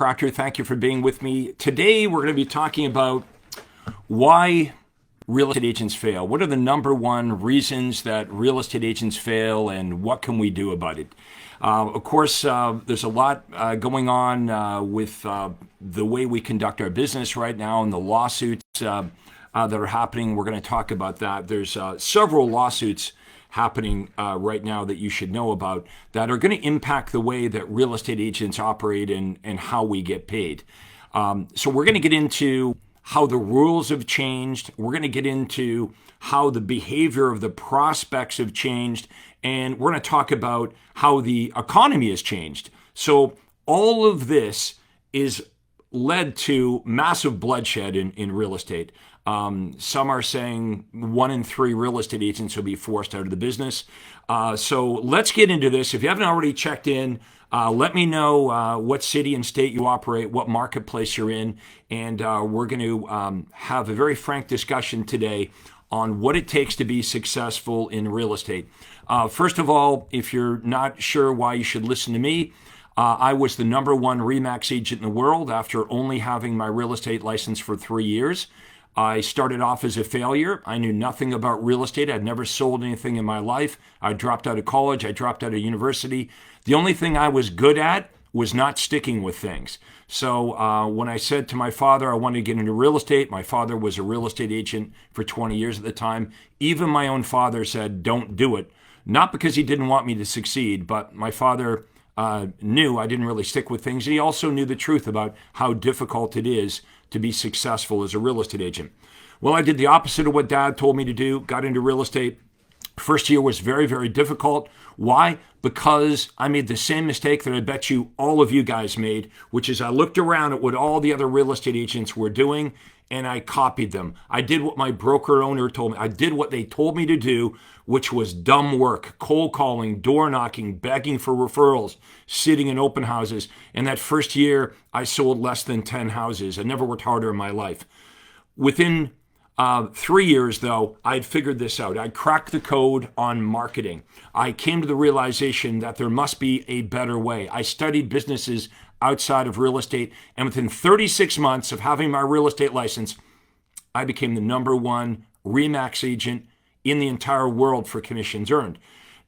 Proctor. Thank you for being with me. Today, we're going to be talking about why real estate agents fail. What are the number one reasons that real estate agents fail, and what can we do about it? Of course, there's a lot going on with the way we conduct our business right now and the lawsuits that are happening. We're going to talk about that. There's several lawsuits happening right now that you should know about that are going to impact the way that real estate agents operate and how we get paid. So we're going to get into how the rules have changed. We're going to get into how the behavior of the prospects have changed. And we're going to talk about how the economy has changed. So all of this is led to massive bloodshed in real estate. Some are saying 1 in 3 real estate agents will be forced out of the business. So let's get into this. If you haven't already checked in, let me know what city and state you operate, what marketplace you're in, and we're going to have a very frank discussion today on what it takes to be successful in real estate. First of all, if you're not sure why you should listen to me, I was the number 1 RE/MAX agent in the world after only having my real estate license for 3 years. I started off as a failure. I knew nothing about real estate. I'd never sold anything in my life. I dropped out of college. I dropped out of university. The only thing I was good at was not sticking with things. So when I said to my father I wanted to get into real estate, my father was a real estate agent for 20 years at the time. Even my own father said, don't do it. Not because he didn't want me to succeed, but my father knew I didn't really stick with things. And he also knew the truth about how difficult it is to be successful as a real estate agent. Well, I did the opposite of what Dad told me to do, got into real estate. First year was very, very difficult. Why? Because I made the same mistake that I bet you all of you guys made, which is I looked around at what all the other real estate agents were doing and I copied them. I did what my broker owner told me. I did what they told me to do, which was dumb work, cold calling, door knocking, begging for referrals, sitting in open houses. And that first year, I sold less than 10 houses. I never worked harder in my life. Within 3 years, though, I'd figured this out. I cracked the code on marketing. I came to the realization that there must be a better way. I studied businesses outside of real estate, and within 36 months of having my real estate license, I became the number 1 RE/MAX agent in the entire world for commissions earned.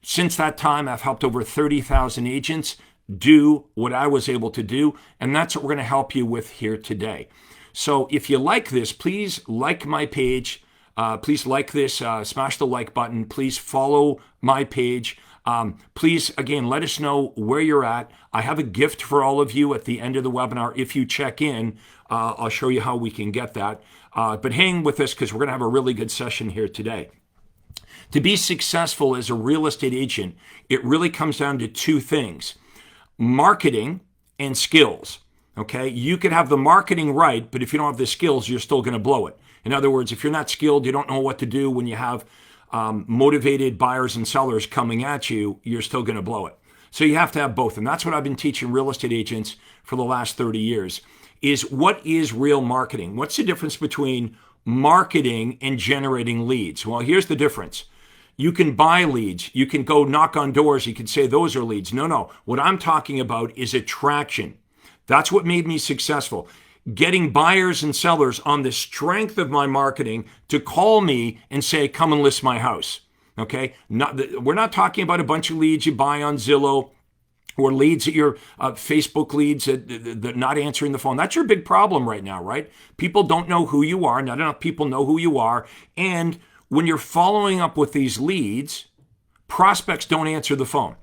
Since that time, I've helped over 30,000 agents do what I was able to do, and that's what we're going to help you with here today. So if you like this, please like my page. Please like this, smash the like button. Please follow my page. Please, again, let us know where you're at. I have a gift for all of you at the end of the webinar. If you check in, I'll show you how we can get that. But hang with us because we're going to have a really good session here today. To be successful as a real estate agent, it really comes down to 2 things: marketing and skills. Okay, you can have the marketing right, but if you don't have the skills, you're still going to blow it. In other words, if you're not skilled, you don't know what to do when you have motivated buyers and sellers coming at you, you're still going to blow it. So you have to have both. And that's what I've been teaching real estate agents for the last 30 years is what is real marketing? What's the difference between marketing and generating leads? Well, here's the difference. You can buy leads. You can go knock on doors. You can say those are leads. No. What I'm talking about is attraction. That's what made me successful. Getting buyers and sellers on the strength of my marketing to call me and say, come and list my house. Okay? We're not talking about a bunch of leads you buy on Zillow or leads that your Facebook leads that not answering the phone. That's your big problem right now, right? People don't know who you are. Not enough people know who you are. And when you're following up with these leads, prospects don't answer the phone.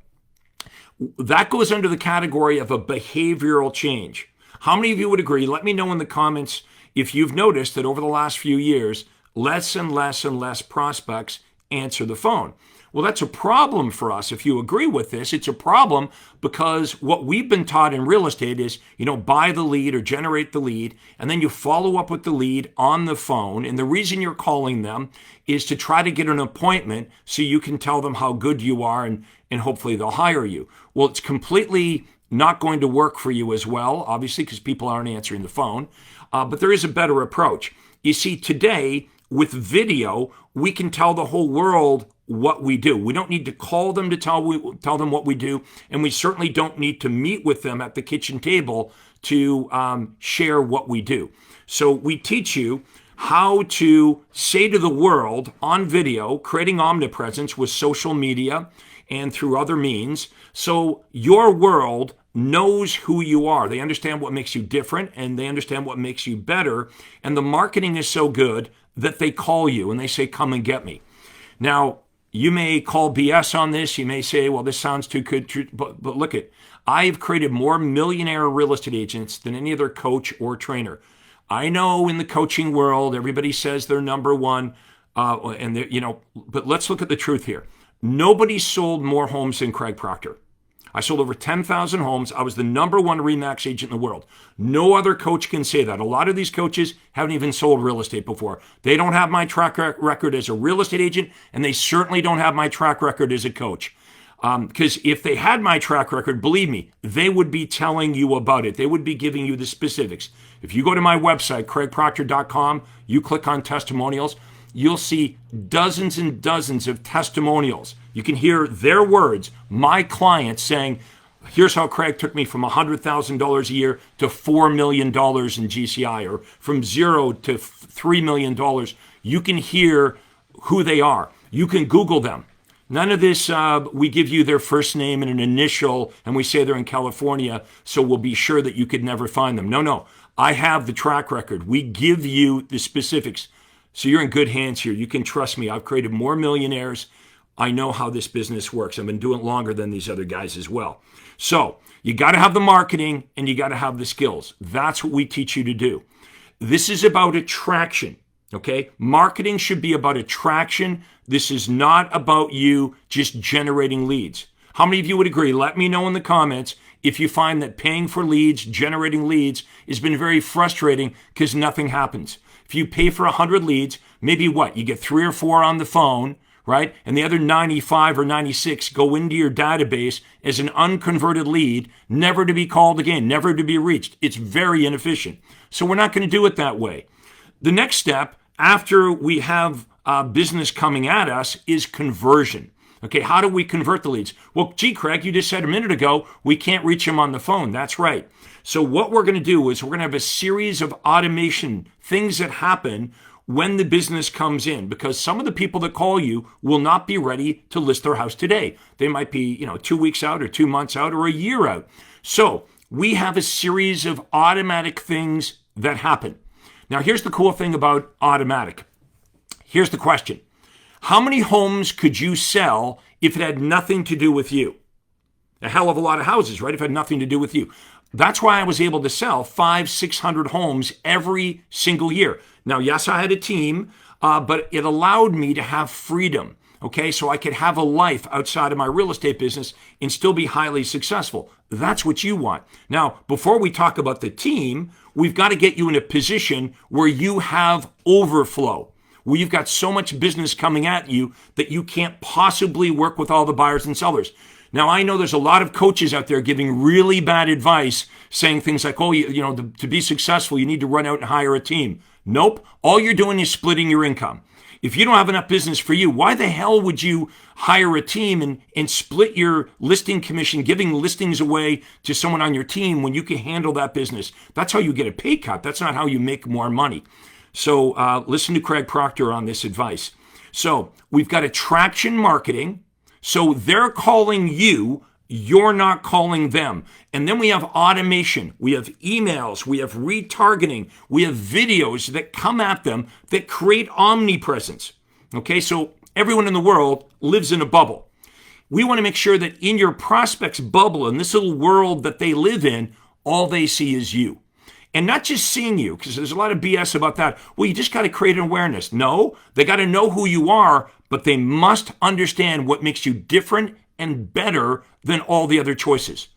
That goes under the category of a behavioral change. How many of you would agree? Let me know in the comments if you've noticed that over the last few years, less and less and less prospects answer the phone. Well, that's a problem for us. If you agree with this, it's a problem because what we've been taught in real estate is, buy the lead or generate the lead, and then you follow up with the lead on the phone. And the reason you're calling them is to try to get an appointment so you can tell them how good you are and hopefully they'll hire you. Well, it's completely not going to work for you as well, obviously, because people aren't answering the phone. But there is a better approach. You see, today, with video, we can tell the whole world what we do. We don't need to call them to tell them what we do, and we certainly don't need to meet with them at the kitchen table to share what we do. So we teach you how to say to the world on video, creating omnipresence with social media and through other means, so your world knows who you are. They understand what makes you different, and they understand what makes you better. And the marketing is so good that they call you and they say, come and get me. Now, you may call BS on this. You may say, well, this sounds too good. But look it, I've created more millionaire real estate agents than any other coach or trainer. I know in the coaching world, everybody says they're number one, but let's look at the truth here. Nobody sold more homes than Craig Proctor. I sold over 10,000 homes. I was the number one RE/MAX agent in the world. No other coach can say that. A lot of these coaches haven't even sold real estate before. They don't have my track record as a real estate agent, and they certainly don't have my track record as a coach. Because if they had my track record, believe me, they would be telling you about it. They would be giving you the specifics. If you go to my website, craigproctor.com, you click on testimonials, you'll see dozens and dozens of testimonials. You can hear their words, my clients saying, here's how Craig took me from $100,000 a year to $4 million in GCI, or from $0 to $3 million. You can hear who they are. You can Google them. None of this, we give you their first name and an initial, and we say they're in California, so we'll be sure that you could never find them. No. I have the track record. We give you the specifics. So you're in good hands here. You can trust me. I've created more millionaires. I know how this business works. I've been doing it longer than these other guys as well. So you got to have the marketing and you got to have the skills. That's what we teach you to do. This is about attraction, okay? Marketing should be about attraction. This is not about you just generating leads. How many of you would agree? Let me know in the comments if you find that paying for leads, generating leads, has been very frustrating because nothing happens. If you pay for 100 leads, maybe what? You get 3 or 4 on the phone, right? And the other 95 or 96 go into your database as an unconverted lead, never to be called again, never to be reached. It's very inefficient. So we're not going to do it that way. The next step after we have business coming at us is conversion. Okay, how do we convert the leads? Well, gee, Craig, you just said a minute ago, we can't reach them on the phone. That's right. So what we're going to do is we're going to have a series of automation, things that happen when the business comes in, because some of the people that call you will not be ready to list their house today. They might be, 2 weeks out or 2 months out or a year out. So we have a series of automatic things that happen. Now, here's the cool thing about automatic. Here's the question. How many homes could you sell if it had nothing to do with you? A hell of a lot of houses, right? If it had nothing to do with you. That's why I was able to sell 500-600 homes every single year. Now, yes, I had a team, but it allowed me to have freedom. Okay, so I could have a life outside of my real estate business and still be highly successful. That's what you want. Now, before we talk about the team, we've got to get you in a position where you have overflow, where you've got so much business coming at you that you can't possibly work with all the buyers and sellers. Now, I know there's a lot of coaches out there giving really bad advice, saying things like, to be successful, you need to run out and hire a team. Nope. All you're doing is splitting your income. If you don't have enough business for you, why the hell would you hire a team and split your listing commission, giving listings away to someone on your team when you can handle that business? That's how you get a pay cut. That's not how you make more money. So listen to Craig Proctor on this advice. So we've got attraction marketing. So they're calling you, you're not calling them. And then we have automation. We have emails. We have retargeting. We have videos that come at them that create omnipresence. Okay, so everyone in the world lives in a bubble. We want to make sure that in your prospect's bubble, in this little world that they live in, all they see is you. And not just seeing you, because there's a lot of BS about that. Well, you just got to create an awareness. No, they got to know who you are, but they must understand what makes you different and better than all the other choices.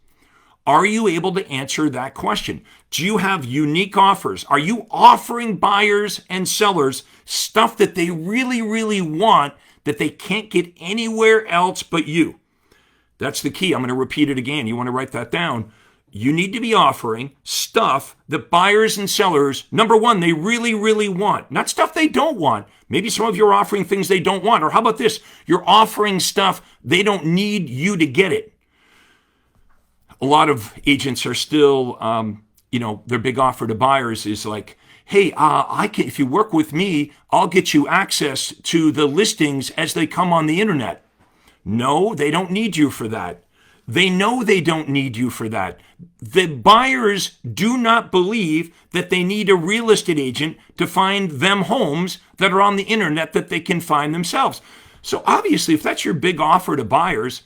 Are you able to answer that question? Do you have unique offers? Are you offering buyers and sellers stuff that they really, really want that they can't get anywhere else but you? That's the key. I'm going to repeat it again. You want to write that down. You need to be offering stuff that buyers and sellers, number one, they really, really want. Not stuff they don't want. Maybe some of you are offering things they don't want. Or how about this? You're offering stuff they don't need you to get it. A lot of agents are still, their big offer to buyers is like, hey, if you work with me, I'll get you access to the listings as they come on the internet. No, they don't need you for that. They know they don't need you for that. The buyers do not believe that they need a real estate agent to find them homes that are on the internet that they can find themselves. So obviously, if that's your big offer to buyers,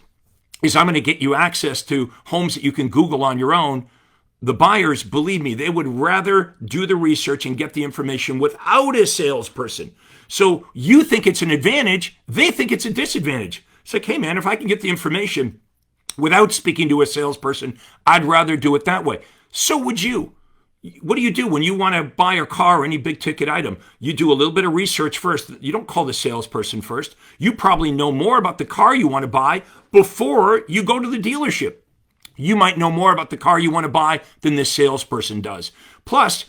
is I'm going to get you access to homes that you can Google on your own, the buyers, believe me, they would rather do the research and get the information without a salesperson. So you think it's an advantage, they think it's a disadvantage. It's like, hey man, if I can get the information without speaking to a salesperson, I'd rather do it that way. So would you. What do you do when you want to buy a car or any big ticket item? You do a little bit of research first. You don't call the salesperson first. You probably know more about the car you want to buy before you go to the dealership. You might know more about the car you want to buy than this salesperson does. Plus,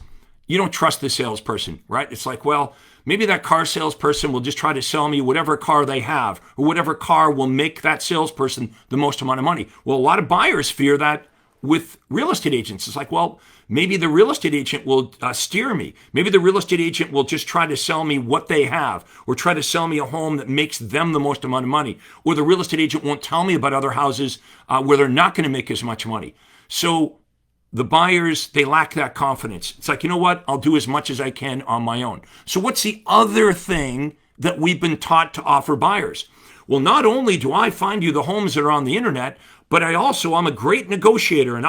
you don't trust the salesperson, right? It's like, well, maybe that car salesperson will just try to sell me whatever car they have, or whatever car will make that salesperson the most amount of money. Well, a lot of buyers fear that with real estate agents. It's like, well, maybe the real estate agent will steer me. Maybe the real estate agent will just try to sell me what they have, or try to sell me a home that makes them the most amount of money. Or the real estate agent won't tell me about other houses where they're not going to make as much money. So the buyers, they lack that confidence. It's like, you know what? I'll do as much as I can on my own. So what's the other thing that we've been taught to offer buyers? Well, not only do I find you the homes that are on the internet, but I'm a great negotiator, and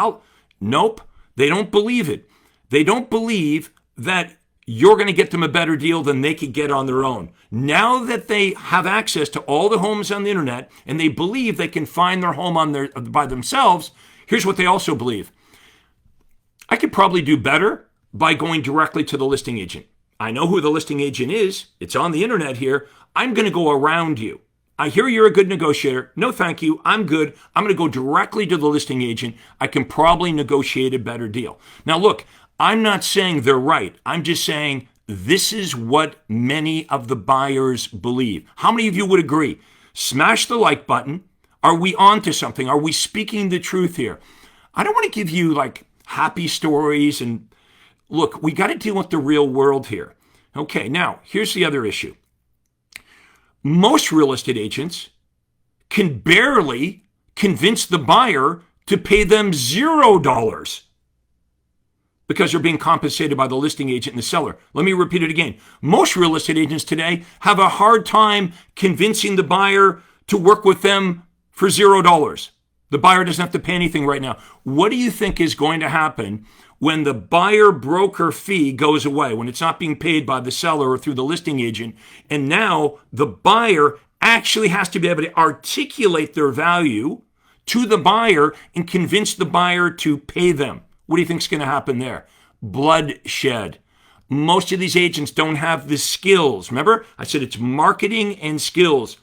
nope, they don't believe it. They don't believe that you're going to get them a better deal than they could get on their own. Now that they have access to all the homes on the internet, and they believe they can find their home by themselves, here's what they also believe. I could probably do better by going directly to the listing agent. I know who the listing agent is. It's on the internet here. I'm going to go around you. I hear you're a good negotiator. No, thank you. I'm good. I'm going to go directly to the listing agent. I can probably negotiate a better deal. Now, look, I'm not saying they're right. I'm just saying this is what many of the buyers believe. How many of you would agree? Smash the like button. Are we on to something? Are we speaking the truth here? I don't want to give you like happy stories. And look, we got to deal with the real world here. Okay, now, here's the other issue. Most real estate agents can barely convince the buyer to pay them $0 because they're being compensated by the listing agent and the seller. Let me repeat it again. Most real estate agents today have a hard time convincing the buyer to work with them for $0. The buyer doesn't have to pay anything right now. What do you think is going to happen when the buyer broker fee goes away, when it's not being paid by the seller or through the listing agent, and now the buyer actually has to be able to articulate their value to the buyer and convince the buyer to pay them? What do you think is going to happen there? Bloodshed. Most of these agents don't have the skills. Remember, I said it's marketing and skills.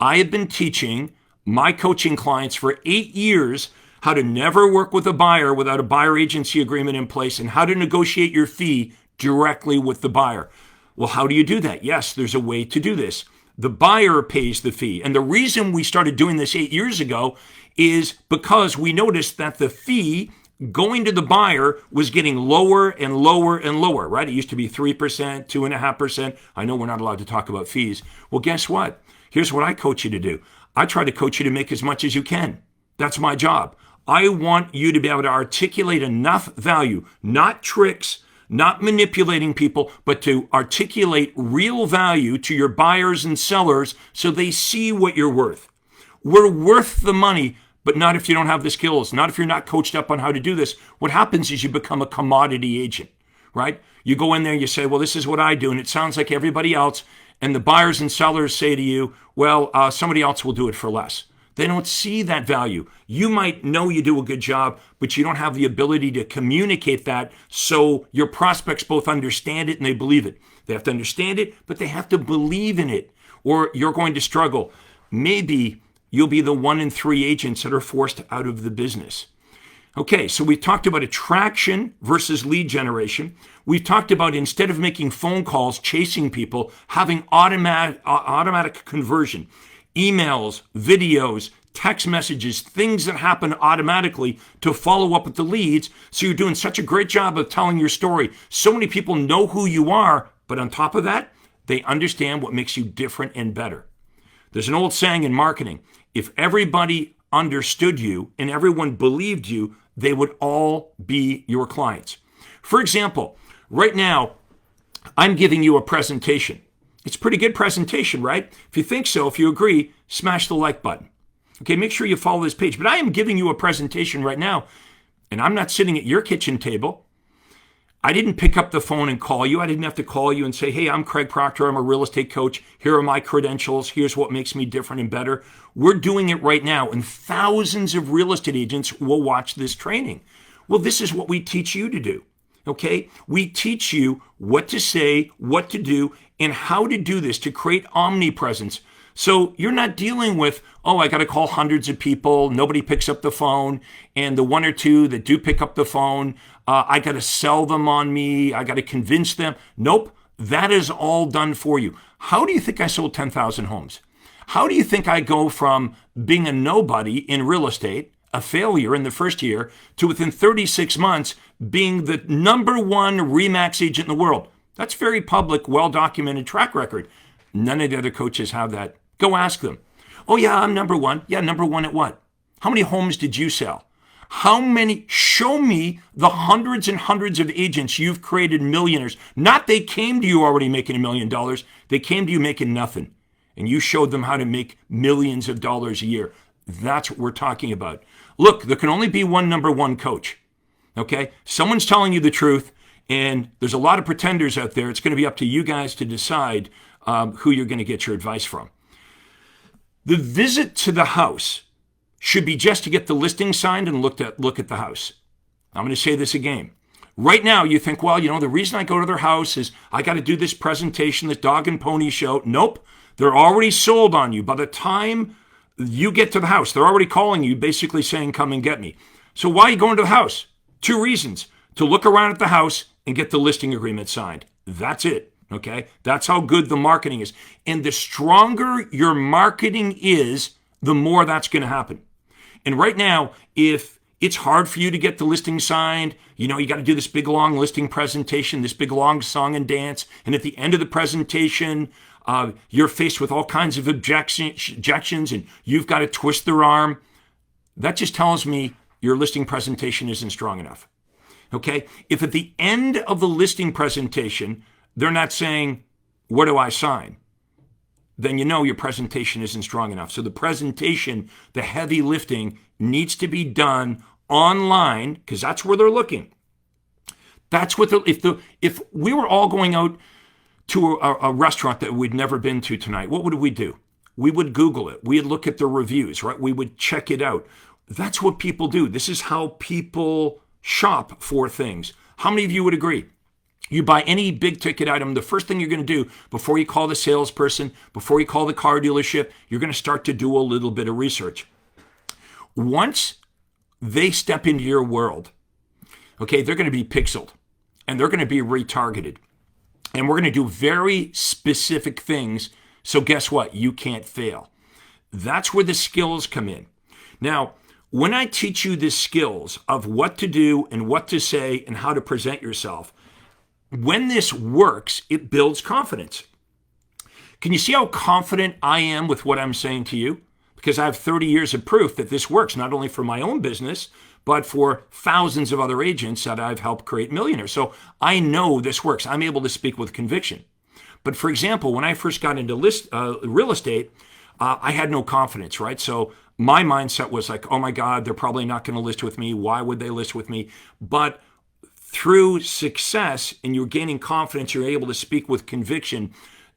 I have been teaching my coaching clients for 8 years how to never work with a buyer without a buyer agency agreement in place, and how to negotiate your fee directly with the buyer. Well, how do you do that? Yes, there's a way to do this. The buyer pays the fee. And the reason we started doing this 8 years ago is because we noticed that the fee going to the buyer was getting lower and lower and lower, right? It used to be 3%, 2.5%. I know we're not allowed to talk about fees. Well, guess what? Here's what I coach you to do. I try to coach you to make as much as you can. That's my job. I want you to be able to articulate enough value, not tricks, not manipulating people, but to articulate real value to your buyers and sellers so they see what you're worth. We're worth the money, but not if you don't have the skills, not if you're not coached up on how to do this. What happens is you become a commodity agent, right? You go in there and you say, well, this is what I do, and it sounds like everybody else, and the buyers and sellers say to you, well, somebody else will do it for less. They don't see that value. You might know you do a good job, but you don't have the ability to communicate that so your prospects both understand it and they believe it. They have to understand it, but they have to believe in it, or you're going to struggle. Maybe you'll be the 1 in 3 agents that are forced out of the business. Okay, so we talked about attraction versus lead generation. We've talked about, instead of making phone calls, chasing people, having automatic conversion. Emails, videos, text messages, things that happen automatically to follow up with the leads. So you're doing such a great job of telling your story. So many people know who you are, but on top of that, they understand what makes you different and better. There's an old saying in marketing, if everybody understood you and everyone believed you, they would all be your clients. For example, right now, I'm giving you a presentation. It's a pretty good presentation, right? If you think so, if you agree, smash the like button. Okay, make sure you follow this page. But I am giving you a presentation right now, and I'm not sitting at your kitchen table. I didn't pick up the phone and call you. I didn't have to call you and say, hey, I'm Craig Proctor. I'm a real estate coach. Here are my credentials. Here's what makes me different and better. We're doing it right now, and thousands of real estate agents will watch this training. Well, this is what we teach you to do, okay? We teach you what to say, what to do, and how to do this to create omnipresence. So you're not dealing with, oh, I got to call hundreds of people, nobody picks up the phone, and the one or two that do pick up the phone, I got to sell them on me, I got to convince them. Nope, that is all done for you. How do you think I sold 10,000 homes? How do you think I go from being a nobody in real estate, a failure in the first year, to within 36 months being the number one RE/MAX agent in the world? That's very public, well-documented track record. None of the other coaches have that. Go ask them. Oh, yeah, I'm number one. Yeah, number one at what? How many homes did you sell? How many? Show me the hundreds and hundreds of agents you've created millionaires. Not they came to you already making $1 million. They came to you making nothing. And you showed them how to make millions of dollars a year. That's what we're talking about. Look, there can only be one number one coach. Okay? Someone's telling you the truth, and there's a lot of pretenders out there. It's going to be up to you guys to decide who you're going to get your advice from. The visit to the house should be just to get the listing signed and look at the house. I'm going to say this again. Right now, you think, well, the reason I go to their house is I got to do this presentation, this dog and pony show. Nope. They're already sold on you. By the time you get to the house, they're already calling you, basically saying, come and get me. So why are you going to the house? 2 reasons. To look around at the house and get the listing agreement signed. That's it. Okay, that's how good the marketing is. And the stronger your marketing is, the more that's going to happen. And right now, if it's hard for you to get the listing signed, you got to do this big, long listing presentation, this big, long song and dance. And at the end of the presentation, you're faced with all kinds of objections and you've got to twist their arm. That just tells me your listing presentation isn't strong enough. Okay, if at the end of the listing presentation, they're not saying, where do I sign? Then your presentation isn't strong enough. So the presentation, the heavy lifting, needs to be done online because that's where they're looking. That's what if we were all going out to a restaurant that we'd never been to tonight, what would we do? We would Google it. We'd look at the reviews, right? We would check it out. That's what people do. This is how people shop for things. How many of you would agree? You buy any big ticket item, the first thing you're going to do before you call the salesperson, before you call the car dealership, you're going to start to do a little bit of research. Once they step into your world, okay, they're going to be pixeled and they're going to be retargeted. And we're going to do very specific things. So guess what? You can't fail. That's where the skills come in. Now, when I teach you the skills of what to do and what to say and how to present yourself, when this works, it builds confidence. Can you see how confident I am with what I'm saying to you? Because I have 30 years of proof that this works, not only for my own business, but for thousands of other agents that I've helped create millionaires. So I know this works. I'm able to speak with conviction. But for example, when I first got into real estate, I had no confidence, right? So my mindset was like, oh my God, they're probably not going to list with me. Why would they list with me? But through success and you're gaining confidence, you're able to speak with conviction,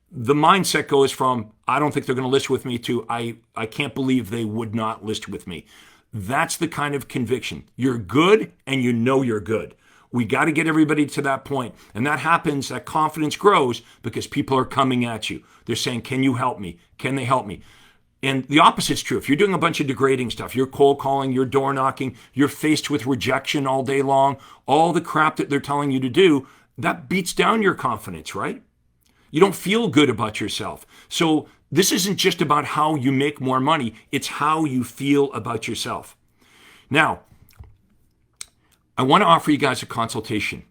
the mindset goes from, I don't think they're going to list with me to, I can't believe they would not list with me. That's the kind of conviction. You're good and you're good. We got to get everybody to that point. And that happens, that confidence grows because people are coming at you. They're saying, can you help me? Can they help me? And the opposite's true. If you're doing a bunch of degrading stuff, you're cold calling, you're door knocking, you're faced with rejection all day long, all the crap that they're telling you to do, that beats down your confidence, right? You don't feel good about yourself. So this isn't just about how you make more money. It's how you feel about yourself. Now, I want to offer you guys a consultation,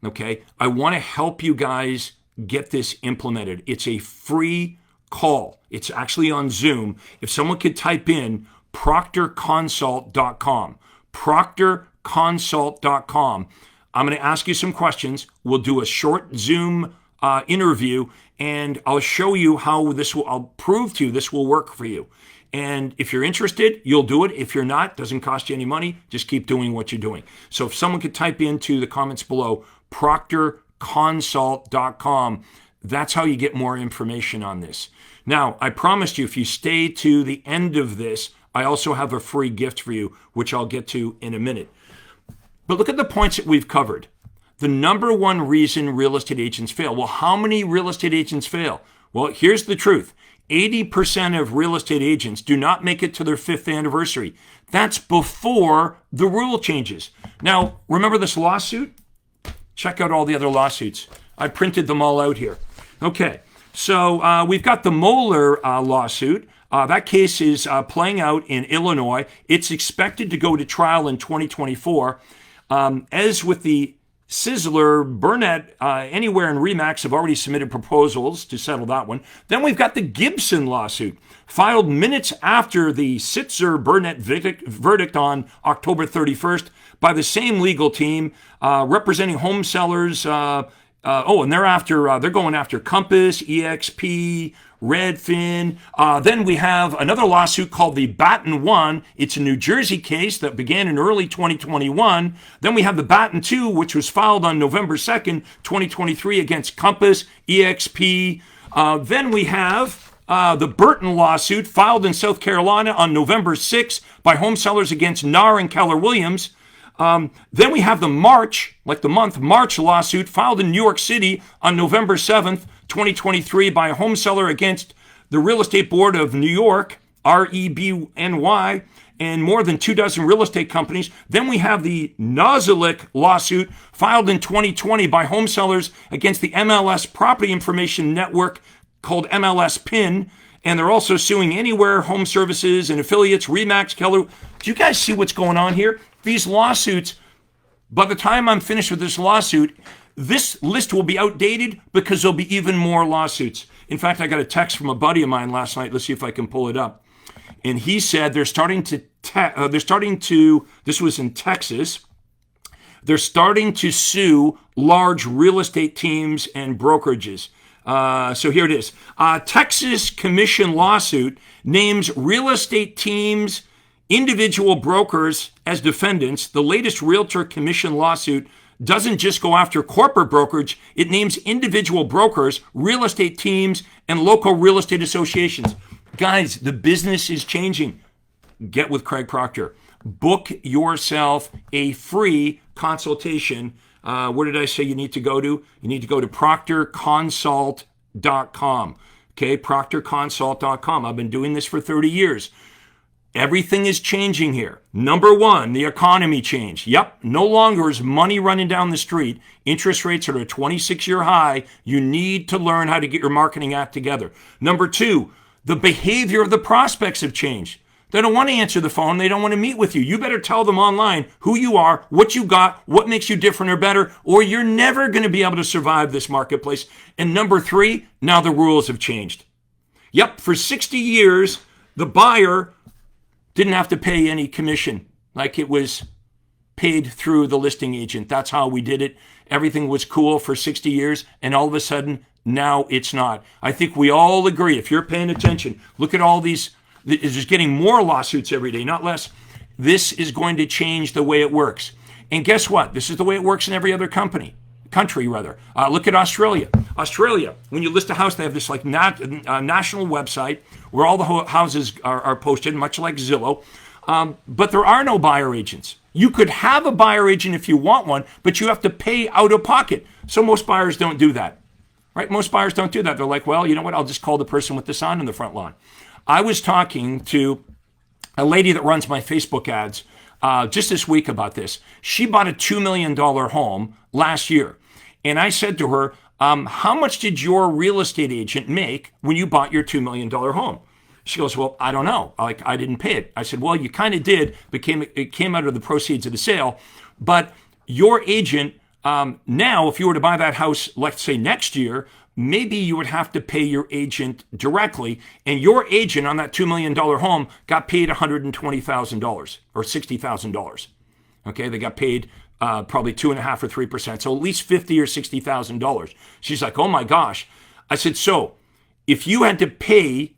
okay? I want to help you guys get this implemented. It's a free call. It's actually on Zoom. If someone could type in proctorconsult.com, proctorconsult.com, I'm going to ask you some questions. We'll do a short Zoom interview, and I'll show you how I'll prove to you this will work for you. And if you're interested, you'll do it. If you're not, it doesn't cost you any money. Just keep doing what you're doing. So if someone could type into the comments below, proctorconsult.com, that's how you get more information on this. Now, I promised you, if you stay to the end of this, I also have a free gift for you, which I'll get to in a minute. But look at the points that we've covered. The number one reason real estate agents fail. Well, how many real estate agents fail? Well, here's the truth. 80% of real estate agents do not make it to their 5th anniversary. That's before the rule changes. Now, remember this lawsuit? Check out all the other lawsuits. I printed them all out here. Okay, so we've got the Moeller lawsuit. That case is playing out in Illinois. It's expected to go to trial in 2024. As with the Sizzler, Burnett, Anywhere, and Remax have already submitted proposals to settle that one. Then we've got the Gibson lawsuit, filed minutes after the Sizzler-Burnett verdict on October 31st by the same legal team representing home sellers. And they're going after Compass, EXP, Redfin. Then we have another lawsuit called the Batten 1. It's a New Jersey case that began in early 2021. Then we have the Batten 2, which was filed on November 2nd, 2023 against Compass, EXP. Then we have the Burton lawsuit filed in South Carolina on November 6th by home sellers against NAR and Keller Williams. Then we have the March lawsuit filed in New York City on November 7th, 2023 by a home seller against the Real Estate Board of New York, REBNY, and more than 24 real estate companies. Then we have the Nozilik lawsuit filed in 2020 by home sellers against the MLS Property Information Network called MLS PIN. And they're also suing Anywhere Home Services and affiliates, Remax, Keller. Do you guys see what's going on here? These lawsuits, by the time I'm finished with this lawsuit, this list will be outdated because there'll be even more lawsuits. In fact, I got a text from a buddy of mine last night. Let's see if I can pull it up. And he said this was in Texas. They're starting to sue large real estate teams and brokerages. So here it is. Texas Commission lawsuit names real estate teams, individual brokers as defendants. The latest Realtor Commission lawsuit doesn't just go after corporate brokerage. It names individual brokers, real estate teams, and local real estate associations. Guys, the business is changing. Get with Craig Proctor. Book yourself a free consultation. Where did I say you need to go to? You need to go to proctorconsult.com. Okay, proctorconsult.com. I've been doing this for 30 years. Everything is changing here. Number one, the economy changed. Yep, no longer is money running down the street. Interest rates are at a 26-year high. You need to learn how to get your marketing act together. Number two, the behavior of the prospects have changed. They don't want to answer the phone. They don't want to meet with you. You better tell them online who you are, what you got, what makes you different or better, or you're never going to be able to survive this marketplace. And number three, now the rules have changed. Yep, for 60 years, the buyer didn't have to pay any commission, like it was paid through the listing agent. That's how we did it. Everything was cool for 60 years, and all of a sudden, now it's not. I think we all agree, if you're paying attention, look at all these, it's just getting more lawsuits every day, not less. This is going to change the way it works. And guess what? This is the way it works in every other country. Look at Australia. Australia, when you list a house, they have this like national website where all the houses are posted, much like Zillow. But there are no buyer agents. You could have a buyer agent if you want one, but you have to pay out of pocket. So most buyers don't do that, right? Most buyers don't do that. They're like, well, you know what? I'll just call the person with the sign on the front lawn. I was talking to a lady that runs my Facebook ads just this week about this. She bought a $2 million home last year. And I said to her, how much did your real estate agent make when you bought your $2 million home? She goes, well, I don't know. I didn't pay it. I said, well, you kind of did, but it came out of the proceeds of the sale. But your agent, now, if you were to buy that house, let's say next year, maybe you would have to pay your agent directly. And your agent on that $2 million home got paid $120,000 or $60,000. Okay, they got paid probably 2.5% or 3%. So at least $50,000 or $60,000. She's like, oh my gosh. I said, so if you had to pay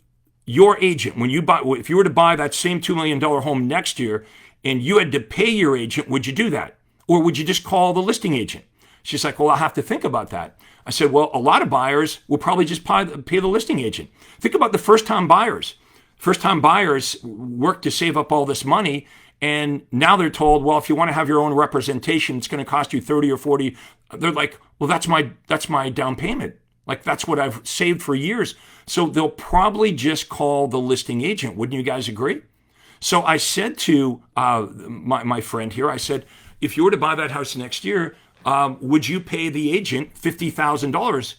your agent, if you were to buy that same $2 million home next year and you had to pay your agent, would you do that? Or would you just call the listing agent? She's like, well, I'll have to think about that. I said, well, a lot of buyers will probably just pay the listing agent. Think about the first-time buyers. First-time buyers work to save up all this money, and now they're told, well, if you want to have your own representation, it's going to cost you 30 or 40. They're like, well, that's my down payment. Like, that's what I've saved for years. So they'll probably just call the listing agent. Wouldn't you guys agree? So I said to my friend here, I said, if you were to buy that house next year, would you pay the agent $50,000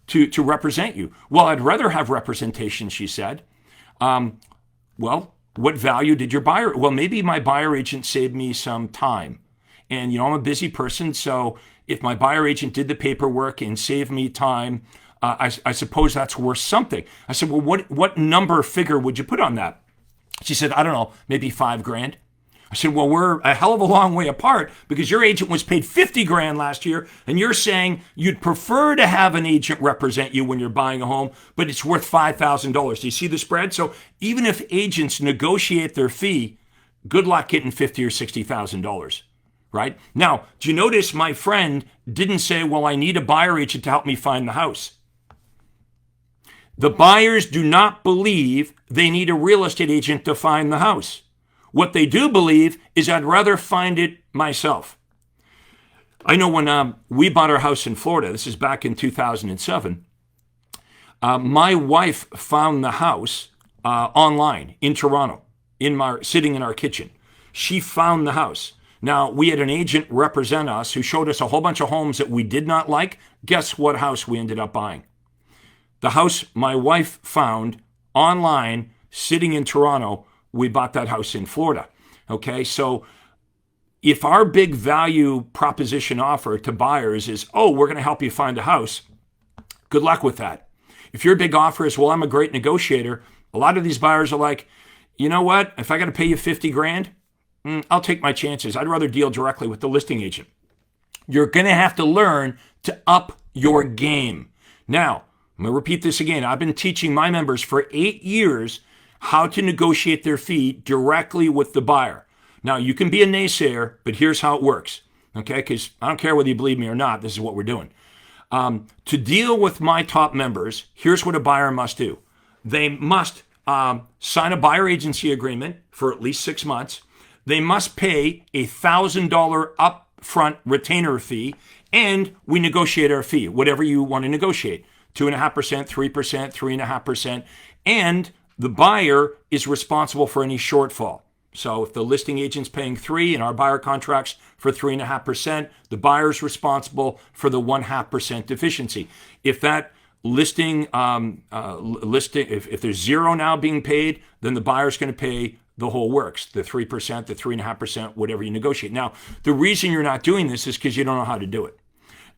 to represent you? Well, I'd rather have representation, she said. Well, what value did your buyer? Well, maybe my buyer agent saved me some time. And, I'm a busy person, so if my buyer agent did the paperwork and saved me time, I suppose that's worth something. I said, well, what number figure would you put on that? She said, I don't know, maybe $5,000. I said, well, we're a hell of a long way apart because your agent was paid $50,000 last year, and you're saying you'd prefer to have an agent represent you when you're buying a home, but it's worth $5,000. Do you see the spread? So even if agents negotiate their fee, good luck getting $50,000 or $60,000. Right? Now, do you notice my friend didn't say, well, I need a buyer agent to help me find the house? The buyers do not believe they need a real estate agent to find the house. What they do believe is I'd rather find it myself. I know when we bought our house in Florida, this is back in 2007, my wife found the house online in Toronto, sitting in our kitchen. She found the house. Now, we had an agent represent us who showed us a whole bunch of homes that we did not like. Guess what house we ended up buying? The house my wife found online, sitting in Toronto, we bought that house in Florida. Okay, so if our big value proposition offer to buyers is, oh, we're going to help you find a house, good luck with that. If your big offer is, well, I'm a great negotiator, a lot of these buyers are like, you know what, if I got to pay you $50,000, I'll take my chances. I'd rather deal directly with the listing agent. You're going to have to learn to up your game. Now, I'm going to repeat this again. I've been teaching my members for 8 years how to negotiate their fee directly with the buyer. Now, you can be a naysayer, but here's how it works. Okay, because I don't care whether you believe me or not, this is what we're doing. To deal with my top members, here's what a buyer must do. They must sign a buyer agency agreement for at least 6 months. They must pay a $1,000 upfront retainer fee, and we negotiate our fee, whatever you want to negotiate, 2.5%, 3%, 3.5%, and the buyer is responsible for any shortfall. So if the listing agent's paying 3% and our buyer contracts for 3.5%, the buyer's responsible for the 0.5% deficiency. If that listing, if there's zero now being paid, then the buyer's going to pay the whole works, the 3%, the 3.5%, whatever you negotiate. Now, the reason you're not doing this is because you don't know how to do it.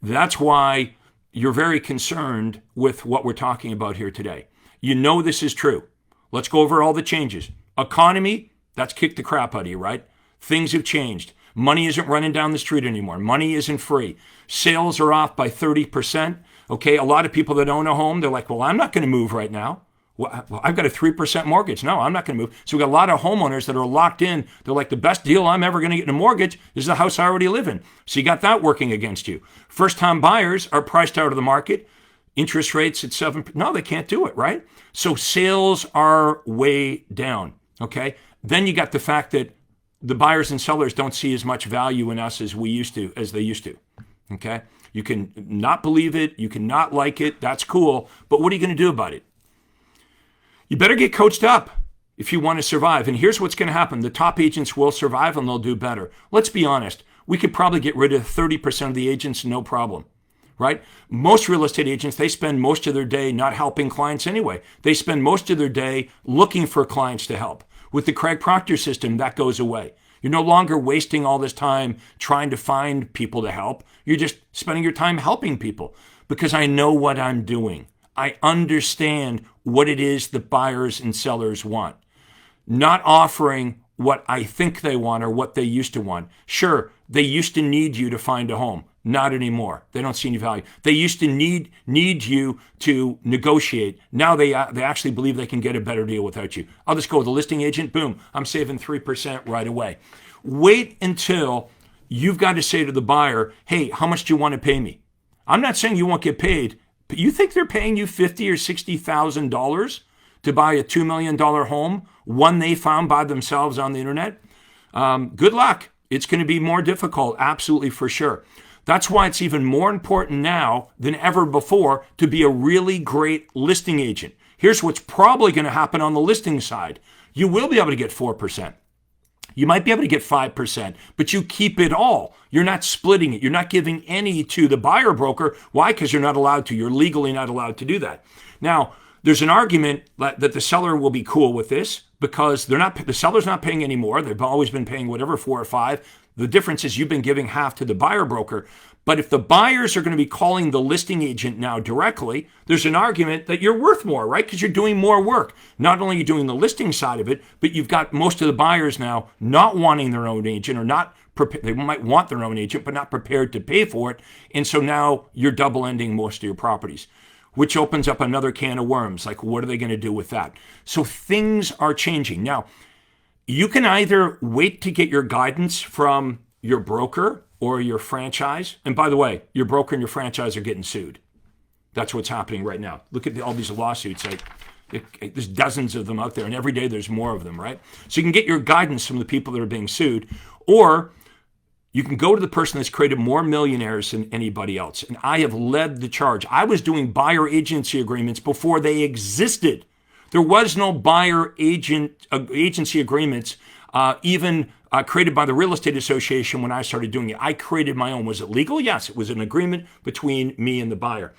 That's why you're very concerned with what we're talking about here today. You know this is true. Let's go over all the changes. Economy, that's kicked the crap out of you, right? Things have changed. Money isn't running down the street anymore. Money isn't free. Sales are off by 30%. Okay, a lot of people that own a home, they're like, well, I'm not going to move right now. Well, I've got a 3% mortgage. No, I'm not going to move. So we've got a lot of homeowners that are locked in. They're like, the best deal I'm ever going to get in a mortgage is the house I already live in. So you got that working against you. First-time buyers are priced out of the market. Interest rates at 7%. No, they can't do it, right? So sales are way down, okay? Then you got the fact that the buyers and sellers don't see as much value in us as they used to, okay? You can not believe it. You can not like it. That's cool. But what are you going to do about it? You better get coached up if you want to survive. And here's what's going to happen. The top agents will survive and they'll do better. Let's be honest. We could probably get rid of 30% of the agents, no problem, right? Most real estate agents, they spend most of their day not helping clients anyway. They spend most of their day looking for clients to help. With the Craig Proctor system, that goes away. You're no longer wasting all this time trying to find people to help. You're just spending your time helping people because I know what I'm doing. I understand what it is that buyers and sellers want. Not offering what I think they want or what they used to want. Sure, they used to need you to find a home. Not anymore. They don't see any value. They used to need you to negotiate. Now they actually believe they can get a better deal without you. I'll just go with a listing agent. Boom, I'm saving 3% right away. Wait until you've got to say to the buyer, hey, how much do you want to pay me? I'm not saying you won't get paid, but you think they're paying you $50,000 or $60,000 to buy a $2 million home, one they found by themselves on the internet? Good luck. It's going to be more difficult, absolutely for sure. That's why it's even more important now than ever before to be a really great listing agent. Here's what's probably going to happen on the listing side. You will be able to get 4%. You might be able to get 5%, but you keep it all. You're not splitting it. You're not giving any to the buyer broker. Why? Because you're not allowed to. You're legally not allowed to do that. Now, there's an argument that the seller will be cool with this because the seller's not paying any more. They've always been paying whatever, 4 or 5. The difference is you've been giving half to the buyer broker. But if the buyers are going to be calling the listing agent now directly, there's an argument that you're worth more, right? Because you're doing more work. Not only are you doing the listing side of it, but you've got most of the buyers now not wanting their own agent or not prepared. They might want their own agent, but not prepared to pay for it. And so now you're double-ending most of your properties, which opens up another can of worms. Like, what are they going to do with that? So things are changing. Now, you can either wait to get your guidance from your broker or your franchise. And by the way, your broker and your franchise are getting sued. That's what's happening right now. Look at all these lawsuits. There's dozens of them out there, and every day there's more of them, right? So you can get your guidance from the people that are being sued, or you can go to the person that's created more millionaires than anybody else. And I have led the charge. I was doing buyer agency agreements before they existed. There was no buyer agency agreements even created by the Real Estate Association when I started doing it. I created my own. Was it legal? Yes, it was an agreement between me and the buyer.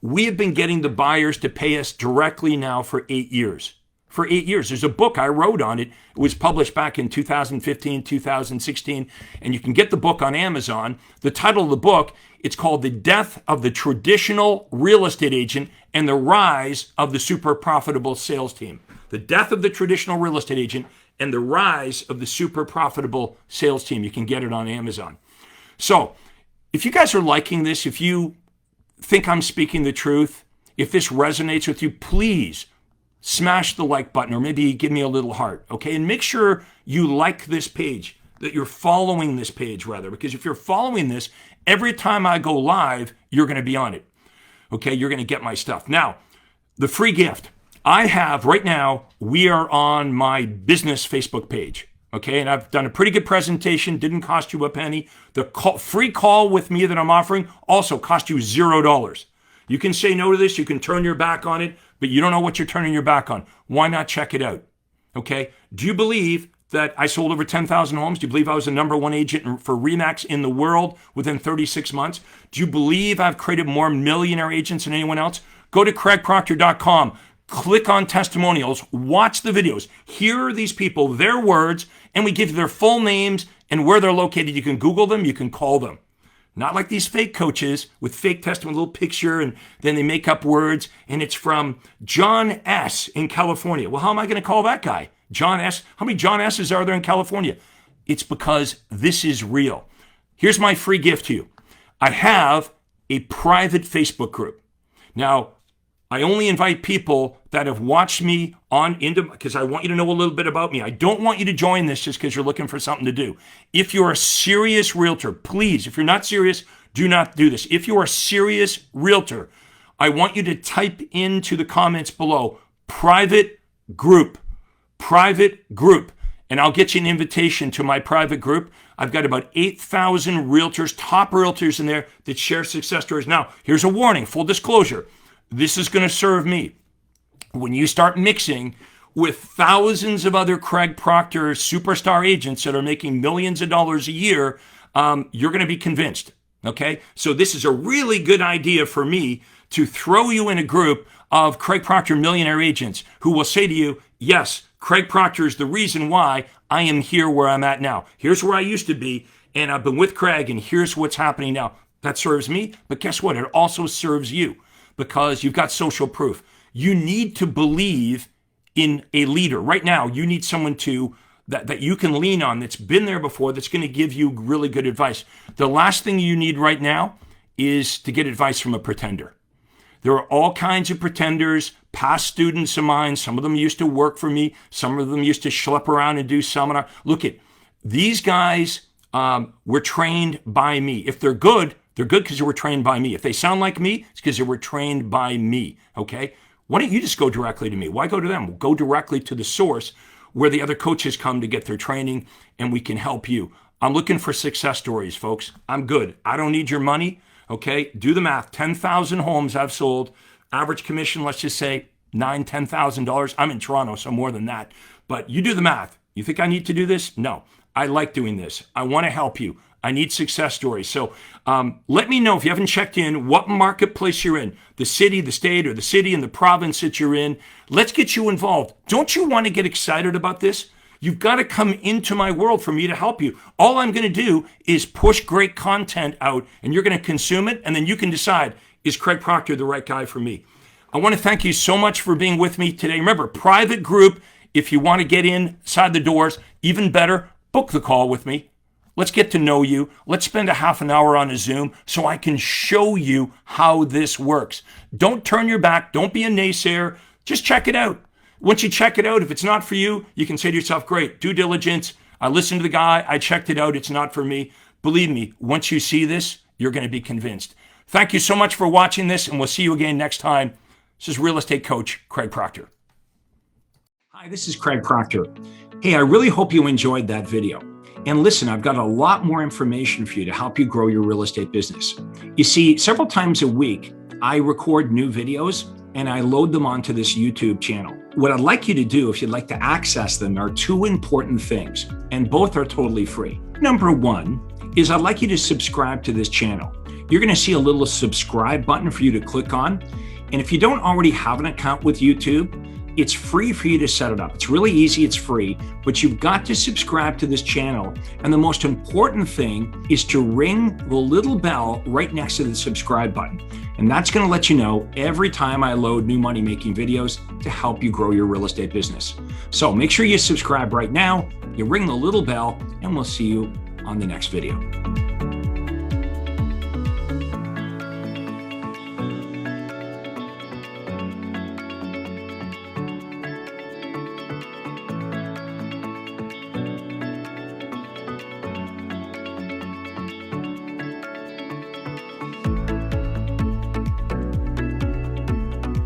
We have been getting the buyers to pay us directly now for 8 years. For 8 years. There's a book I wrote on it. It was published back in 2015, 2016, and you can get the book on Amazon. The title of the book, it's called The Death of the Traditional Real Estate Agent and the Rise of the Super Profitable Sales Team. The Death of the Traditional Real Estate Agent and the Rise of the Super Profitable Sales Team. You can get it on Amazon. So if you guys are liking this, if you think I'm speaking the truth, if this resonates with you, please smash the like button or maybe give me a little heart, okay? And make sure you like this page, that you're following this page rather, because if you're following this, every time I go live, you're going to be on it, okay? You're going to get my stuff. Now, the free gift. I have right now, we are on my business Facebook page, okay? And I've done a pretty good presentation, didn't cost you a penny. The free call with me that I'm offering also cost you $0. You can say no to this, you can turn your back on it, but you don't know what you're turning your back on. Why not check it out, okay? Do you believe that I sold over 10,000 homes? Do you believe I was the #1 agent for RE/MAX in the world within 36 months? Do you believe I've created more millionaire agents than anyone else? Go to craigproctor.com. Click on testimonials, watch the videos, hear these people, their words, and we give you their full names and where they're located. You can Google them, you can call them. Not like these fake coaches with fake testimony, a little picture, and then they make up words, and it's from John S. in California. Well, how am I going to call that guy? John S. How many John S's are there in California? It's because this is real. Here's my free gift to you. I have a private Facebook group. Now, I only invite people that have watched me because I want you to know a little bit about me. I don't want you to join this just because you're looking for something to do. If you're a serious realtor, please, if you're not serious, do not do this. If you're a serious realtor, I want you to type into the comments below, private group, and I'll get you an invitation to my private group. I've got about 8,000 realtors, top realtors in there that share success stories. Now, here's a warning, full disclosure. This is going to serve me. When you start mixing with thousands of other Craig Proctor superstar agents that are making millions of dollars a year, you're going to be convinced. Okay, so this is a really good idea for me to throw you in a group of Craig Proctor millionaire agents who will say to you, yes, Craig Proctor is the reason why I am here where I'm at now. Here's where I used to be, and I've been with Craig, and here's what's happening now. That serves me, but guess what? It also serves you because you've got social proof. You need to believe in a leader. Right now, you need someone that you can lean on that's been there before, that's going to give you really good advice. The last thing you need right now is to get advice from a pretender. There are all kinds of pretenders, past students of mine. Some of them used to work for me. Some of them used to schlep around and do seminar. Look at these guys were trained by me. If they're good because they were trained by me. If they sound like me, it's because they were trained by me, okay? Why don't you just go directly to me? Why go to them? Go directly to the source where the other coaches come to get their training, and we can help you. I'm looking for success stories, folks. I'm good. I don't need your money, okay? Do the math. 10,000 homes I've sold. Average commission, let's just say $9,000, $10,000. I'm in Toronto, so more than that. But you do the math. You think I need to do this? No. I like doing this. I want to help you. I need success stories. So let me know if you haven't checked in what marketplace you're in, the city, the state, or the city and the province that you're in. Let's get you involved. Don't you want to get excited about this? You've got to come into my world for me to help you. All I'm going to do is push great content out, and you're going to consume it, and then you can decide, is Craig Proctor the right guy for me? I want to thank you so much for being with me today. Remember, private group, if you want to get inside the doors, even better, book the call with me. Let's get to know you. Let's spend a half an hour on a Zoom so I can show you how this works. Don't turn your back. Don't be a naysayer. Just check it out. Once you check it out, if it's not for you, you can say to yourself, great, due diligence. I listened to the guy. I checked it out. It's not for me. Believe me, once you see this, you're going to be convinced. Thank you so much for watching this, and we'll see you again next time. This is real estate coach Craig Proctor. Hi, this is Craig Proctor. Hey, I really hope you enjoyed that video. And listen, I've got a lot more information for you to help you grow your real estate business. You see, several times a week, I record new videos and I load them onto this YouTube channel. What I'd like you to do, if you'd like to access them, are two important things, and both are totally free. Number one is I'd like you to subscribe to this channel. You're going to see a little subscribe button for you to click on. And if you don't already have an account with YouTube, it's free for you to set it up. It's really easy, it's free, but you've got to subscribe to this channel. And the most important thing is to ring the little bell right next to the subscribe button. And that's going to let you know every time I load new money-making videos to help you grow your real estate business. So make sure you subscribe right now, you ring the little bell, and we'll see you on the next video.